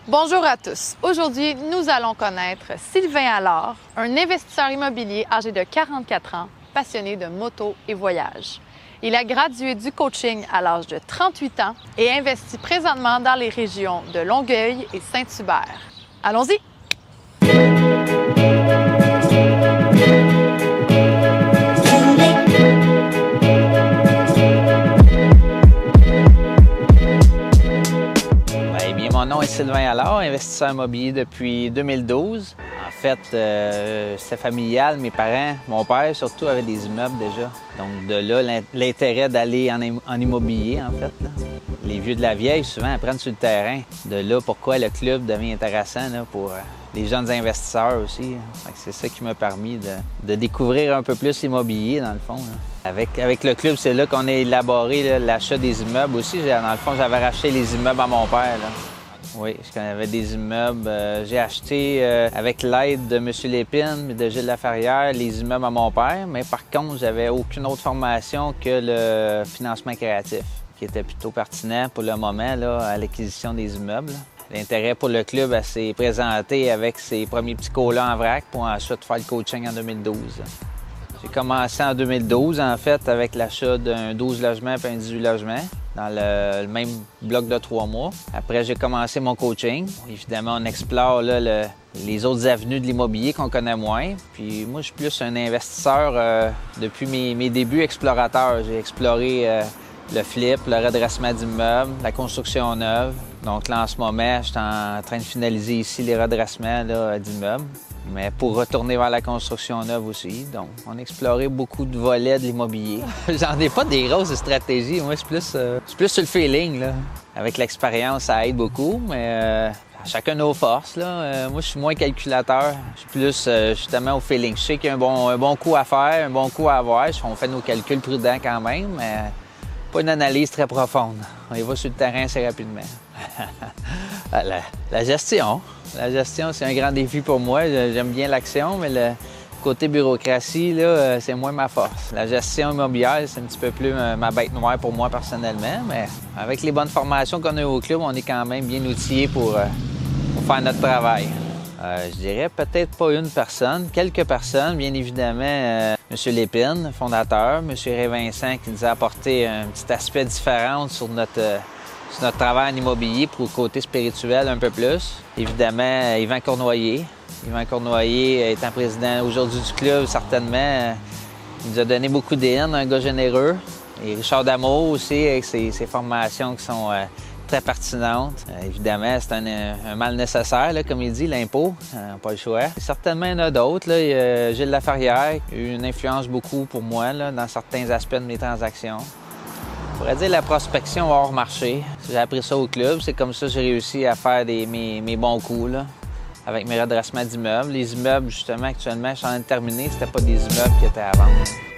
Bonjour à tous. Aujourd'hui, nous allons connaître Sylvain Allard, un investisseur immobilier âgé de 44 ans, passionné de moto et voyage. Il a gradué du coaching à l'âge de 38 ans et investit présentement dans les régions de Longueuil et Saint-Hubert. Allons-y! Mon nom est Sylvain Allard, investisseur immobilier depuis 2012. En fait, c'était familial. Mes parents, mon père surtout, avait des immeubles déjà. Donc de là, l'intérêt d'aller en immobilier, en fait. Là. Les vieux de la vieille, souvent, apprennent sur le terrain. De là, pourquoi le club devient intéressant là, pour les jeunes investisseurs aussi. C'est ça qui m'a permis de découvrir un peu plus l'immobilier, dans le fond. Là. Avec le club, c'est là qu'on a élaboré l'achat des immeubles aussi. Dans le fond, j'avais racheté les immeubles à mon père. Là. Oui, je connais des immeubles. J'ai acheté, avec l'aide de M. Lépine et de Gilles Laferrière, les immeubles à mon père. Mais par contre, j'avais aucune autre formation que le financement créatif, qui était plutôt pertinent pour le moment là, à l'acquisition des immeubles. L'intérêt pour le club s'est présenté avec ses premiers petits colas en vrac pour ensuite faire le coaching en 2012. J'ai commencé en 2012, en fait, avec l'achat d'un 12 logements et un 18 logements dans le même bloc de 3 mois. Après, j'ai commencé mon coaching. Évidemment, on explore là, les autres avenues de l'immobilier qu'on connaît moins. Puis moi, je suis plus un investisseur depuis mes débuts explorateurs. J'ai exploré le flip, le redressement d'immeubles, la construction neuve. Donc là, en ce moment, je suis en train de finaliser ici les redressements d'immeubles. Mais pour retourner vers la construction neuve aussi. Donc, on a exploré beaucoup de volets de l'immobilier. J'en ai pas des grosses stratégies. Moi, c'est plus sur le feeling. Là. Avec l'expérience, ça aide beaucoup, mais chacun nos forces. Là. Moi, je suis moins calculateur. Je suis plus justement au feeling. Je sais qu'il y a un bon coup à faire, un bon coup à avoir. On fait nos calculs prudents quand même, mais pas une analyse très profonde. On y va sur le terrain assez rapidement. La gestion. La gestion, c'est un grand défi pour moi. J'aime bien l'action, mais le côté bureaucratie, là, c'est moins ma force. La gestion immobilière, c'est un petit peu plus ma bête noire pour moi personnellement, mais avec les bonnes formations qu'on a au club, on est quand même bien outillés pour faire notre travail. Je dirais peut-être pas une personne, quelques personnes, bien évidemment. M. Lépine, fondateur, M. Ré-Vincent qui nous a apporté un petit aspect différent sur notre travail en immobilier pour le côté spirituel un peu plus. Évidemment, Yvan Cournoyer. Yvan Cournoyer étant président aujourd'hui du club, certainement, il nous a donné beaucoup d'haine, un gars généreux. Et Richard Damour aussi, avec ses formations qui sont très pertinentes. Évidemment, c'est un mal nécessaire, là, comme il dit, l'impôt. Pas le choix. Certainement, il y en a d'autres. Là. Il y a Gilles Laferrière, qui a eu une influence beaucoup pour moi là, dans certains aspects de mes transactions. Je pourrais dire la prospection hors marché. J'ai appris ça au club. C'est comme ça que j'ai réussi à faire mes bons coups là, avec mes redressements d'immeubles. Les immeubles, justement, actuellement, je suis en train de terminer. C'était pas des immeubles qui étaient à vendre.